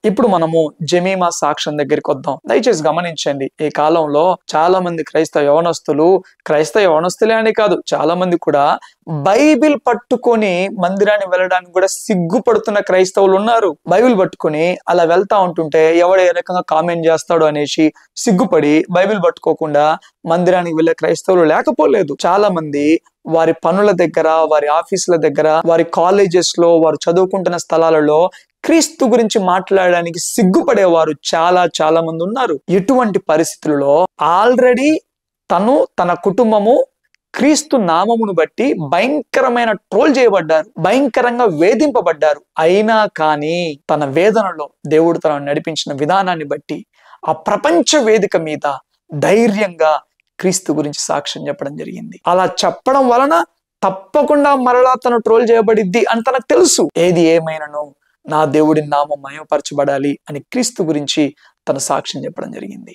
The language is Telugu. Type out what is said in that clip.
ఇప్పుడు మనము జెమీమా సాక్ష్యం దగ్గరికి వద్దాం. దయచేసి గమనించండి, ఈ కాలంలో చాలా మంది క్రైస్తవ యవనస్తులే అని కాదు, చాలా మంది కూడా బైబిల్ పట్టుకొని మందిరాన్ని వెళ్ళడానికి కూడా సిగ్గుపడుతున్న క్రైస్తవులు ఉన్నారు. బైబిల్ పట్టుకొని అలా వెళ్తా ఉంటుంటే ఎవడు ఏ రకంగా కామెంట్ చేస్తాడు అనేసి సిగ్గుపడి బైబిల్ పట్టుకోకుండా మందిరానికి వెళ్ళే క్రైస్తవులు లేకపోలేదు. చాలా మంది వారి పనుల దగ్గర, వారి ఆఫీసుల దగ్గర, వారి కాలేజెస్ లో, వారు చదువుకుంటున్న స్థలాలలో క్రీస్తు గురించి మాట్లాడడానికి సిగ్గుపడేవారు చాలా మంది ఉన్నారు. ఇటువంటి పరిస్థితులలో ఆల్రెడీ తన కుటుంబము క్రీస్తు నామమును బట్టి భయంకరమైన ట్రోల్ చేయబడ్డారు, భయంకరంగా వేధింపబడ్డారు. అయినా కానీ తన వేదనలో దేవుడు తనను నడిపించిన విధానాన్ని బట్టి ఆ ప్రపంచ వేదిక మీద ధైర్యంగా క్రీస్తు గురించి సాక్ష్యం చెప్పడం జరిగింది. అలా చెప్పడం వలన తప్పకుండా మరలా తను ట్రోల్ చేయబడిద్ది అని తనకు తెలుసు. ఏది ఏమైనాను నా దేవుడి నామం మహిమపరచబడాలి అని క్రీస్తు గురించి తన సాక్ష్యం చెప్పడం జరిగింది.